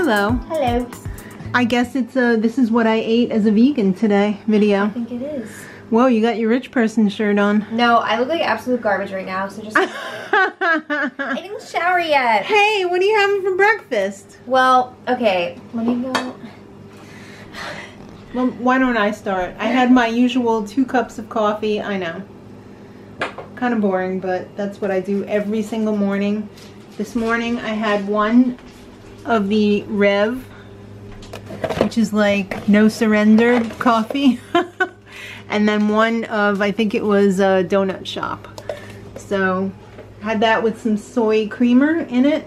Hello. Hello. I guess it's a "this is what I ate as a vegan today" video. I think it is. Whoa, you got your rich person shirt on. No, I look like absolute garbage right now, so just... I didn't shower yet. Hey, what are you having for breakfast? Well, okay, let me go. Well, why don't I start? I had my usual 2 cups of coffee. I know. Kind of boring, but that's what I do every single morning. This morning I had 1 of the Rev, which is like no surrender coffee. And then 1 of, I think it was a donut shop. So, had that with some soy creamer in it.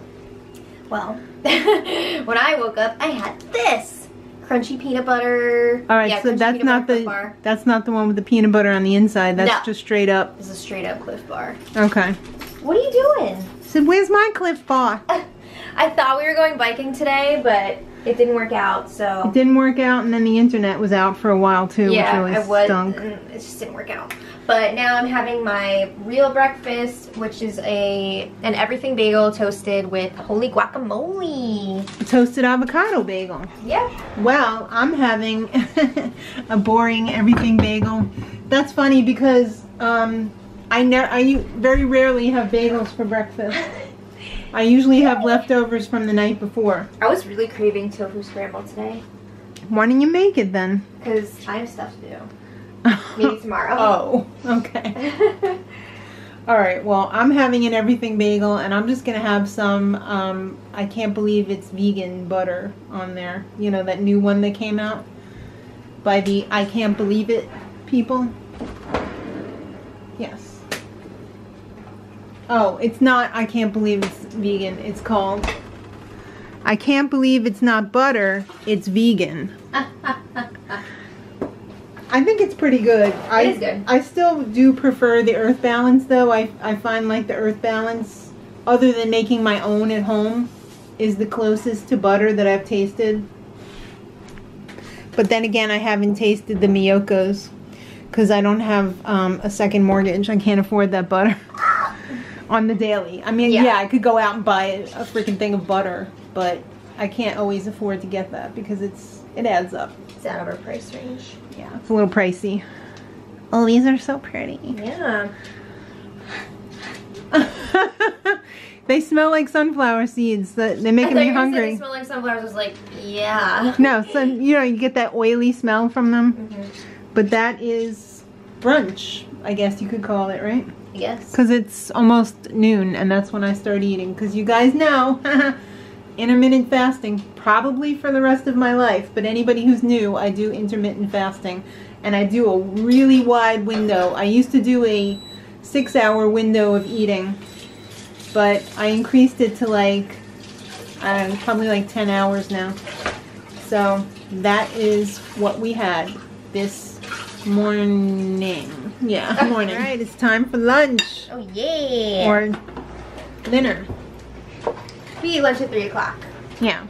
Well, when I woke up, I had this crunchy peanut butter. All right, yeah, so that's not the one with the peanut butter on the inside. That's just straight up. This is a straight up Cliff Bar. Okay. What are you doing? I said, where's my Cliff Bar? I thought we were going biking today, but it didn't work out, so... It didn't work out, and then the internet was out for a while, too, which really stunk. It just didn't work out. But now I'm having my real breakfast, which is an everything bagel toasted with holy guacamole. A toasted avocado bagel. Yeah. Well, I'm having a boring everything bagel. That's funny because I very rarely have bagels for breakfast. I usually have leftovers from the night before. I was really craving tofu scramble today. Why don't you make it then? Because I have stuff to do. Maybe tomorrow. Oh, okay. Alright, well, I'm having an everything bagel, and I'm just going to have some, I can't believe it's vegan butter on there. You know, that new one that came out by the I Can't Believe It people? Yes. Oh, it's not I Can't Believe It's Vegan. It's called I Can't Believe It's Not Butter, It's Vegan. I think it's pretty good. It is good. I still do prefer the Earth Balance, though. I find like the Earth Balance, other than making my own at home, is the closest to butter that I've tasted. But then again, I haven't tasted the Miyoko's because I don't have a second mortgage. I can't afford that butter on the daily. I mean, yeah, I could go out and buy a freaking thing of butter, but I can't always afford to get that because it adds up. It's out of our price range. Yeah, it's a little pricey. Oh, these are so pretty. Yeah. They smell like sunflower seeds. They're making me hungry. They smell like sunflowers. I was like, yeah. No, so you know, you get that oily smell from them. Mm-hmm. But that is brunch, I guess you could call it, right? Yes. Because it's almost noon, and that's when I start eating. Because you guys know, intermittent fasting, probably for the rest of my life. But anybody who's new, I do intermittent fasting. And I do a really wide window. I used to do a 6-hour window of eating. But I increased it to like, probably like 10 hours now. So that is what we had this morning. Yeah, morning. All right, it's time for lunch. Oh, yeah. Or dinner. We eat lunch at 3 o'clock. Yeah.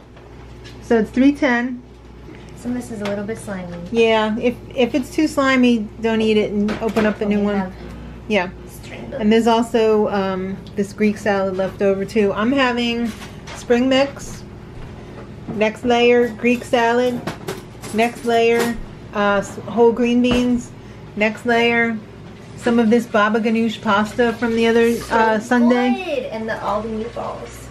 So it's 3:10. Some of this is a little bit slimy. Yeah, if it's too slimy, don't eat it and open up the new one. Yeah. And there's also this Greek salad left over too. I'm having spring mix, next layer Greek salad, next layer whole green beans, next layer some of this baba ganoush pasta from the other Sunday. Good. And the Aldi meatballs.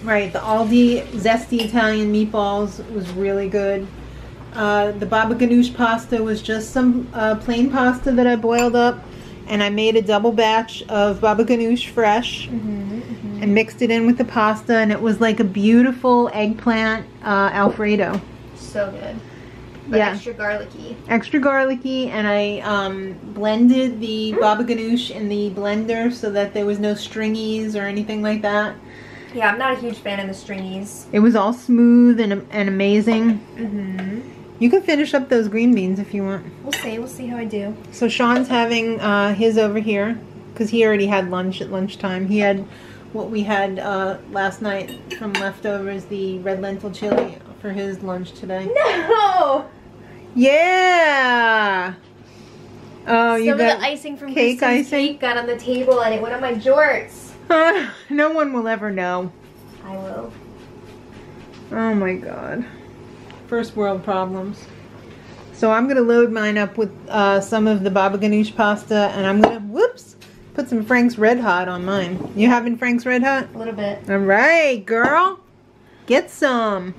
Right, the Aldi zesty Italian meatballs was really good. The baba ganoush pasta was just some plain pasta that I boiled up. And I made a double batch of baba ganoush fresh and mixed it in with the pasta, and it was like a beautiful eggplant Alfredo. So good. But extra garlicky. Extra garlicky, and I blended the baba ganoush in the blender so that there was no stringies or anything like that. Yeah, I'm not a huge fan of the stringies. It was all smooth and amazing. You can finish up those green beans if you want. We'll see how I do. So Sean's having his over here because he already had lunch at lunchtime. He had what we had last night from leftovers, the red lentil chili for his lunch today. No! Yeah! Oh, you got some of the icing from cake cake got on the table and it went on my jorts. No one will ever know. I will. Oh my god. First world problems. So I'm gonna load mine up with some of the baba ganoush pasta, and I'm gonna, whoops, put some Frank's Red Hot on mine. You having Frank's Red Hot? A little bit. All right, girl. Get some.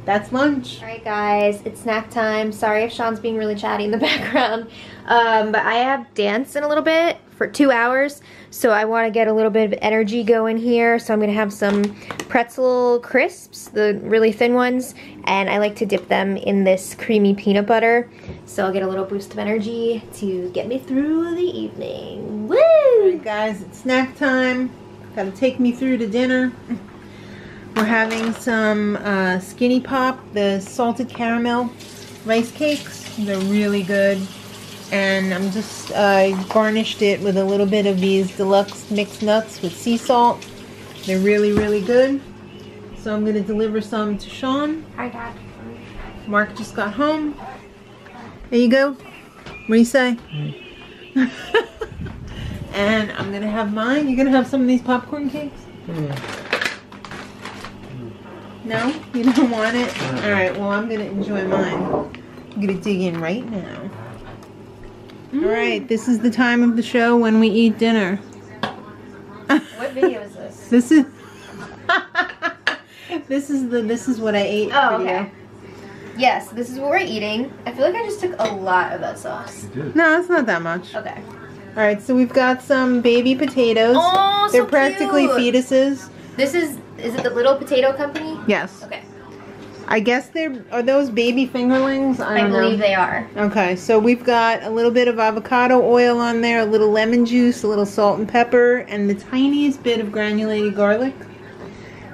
That's lunch. All right, guys, it's snack time. Sorry if Sean's being really chatty in the background, but I have dance in a little bit for 2 hours, so I want to get a little bit of energy going here. So I'm gonna have some pretzel crisps, the really thin ones, and I like to dip them in this creamy peanut butter, so I'll get a little boost of energy to get me through the evening. Woo! All right, guys, it's snack time. Gotta take me through to dinner. We're having some Skinny Pop, the salted caramel rice cakes. They're really good. And I'm just garnished it with a little bit of these deluxe mixed nuts with sea salt. They're really, really good. So I'm going to deliver some to Sean. Hi, Dad. Mark just got home. There you go. What do you say? And I'm going to have mine. You going to have some of these popcorn cakes? No? You don't want it? Alright, well I'm going to enjoy mine. I'm going to dig in right now. Alright, this is the time of the show when we eat dinner. What video is this? This is this is what I ate Oh, video. okay. Yes, this is what we're eating. I feel like I just took a lot of that sauce. No, it's not that much. Okay. Alright, so we've got some baby potatoes. Oh, so they're practically cute. fetuses. This is it the Little Potato Company? Yes. Okay. I guess are those baby fingerlings? I don't believe know. they are. Okay, so we've got a little bit of avocado oil on there, a little lemon juice, a little salt and pepper, and the tiniest bit of granulated garlic.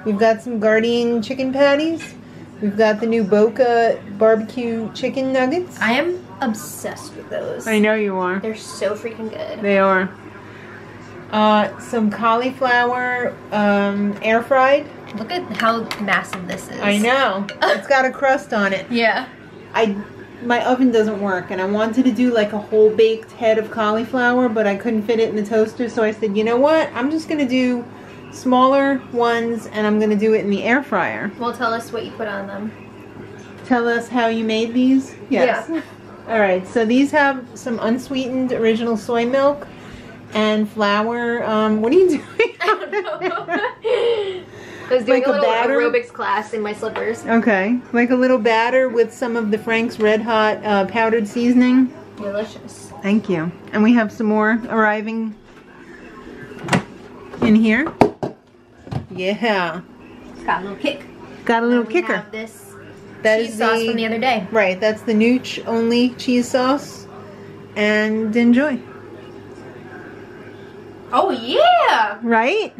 We've got some Gardein chicken patties. We've got the new Boca barbecue chicken nuggets. I am obsessed with those. I know you are. They're so freaking good. They are. Some cauliflower air fried. Look at how massive this is. I know. It's got a crust on it. Yeah. My oven doesn't work, and I wanted to do like a whole baked head of cauliflower, but I couldn't fit it in the toaster, so I said, you know what? I'm just gonna do smaller ones, and I'm gonna do it in the air fryer. Well, tell us what you put on them. Tell us how you made these? Yes. Yeah. Alright, so these have some unsweetened original soy milk and flour. What are you doing? I don't know. I was doing Like a a little batter? aerobics class in my slippers. Okay, like a little batter with some of the Frank's Red Hot powdered seasoning. Delicious. Thank you. And we have some more arriving in here. Yeah. It's got a little kick. Got a little We kicker. have this That cheese is sauce from the other day. Right, that's the Nooch only cheese sauce. And enjoy. Oh yeah! Right?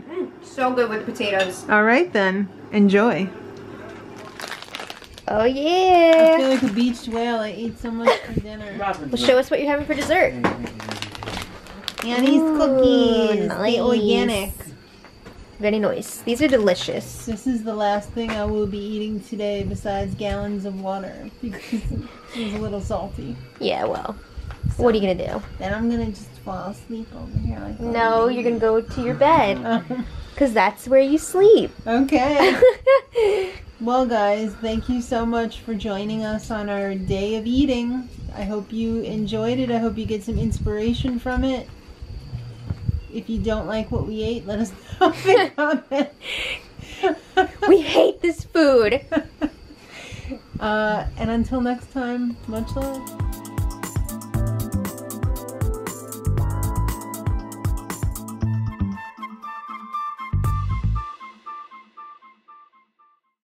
So good with potatoes. All right then. Enjoy. Oh I yeah! feel like a beached whale. I ate so much for dinner. Well, show us what you're having for dessert. Annie's cookies. Nice. They organic. Very nice. These are delicious. This is the last thing I will be eating today besides gallons of water because it's a little salty. Yeah, well, what are you gonna do? Then I'm gonna just fall asleep over here. Like No, you're gonna go to your bed. Oh, Because that's where you sleep. okay. Well, guys, thank you so much for joining us on our day of eating. I hope you enjoyed it. I hope you get some inspiration from it. If you don't like what we ate, let us know in the comments. We hate this food. And until next time, much love.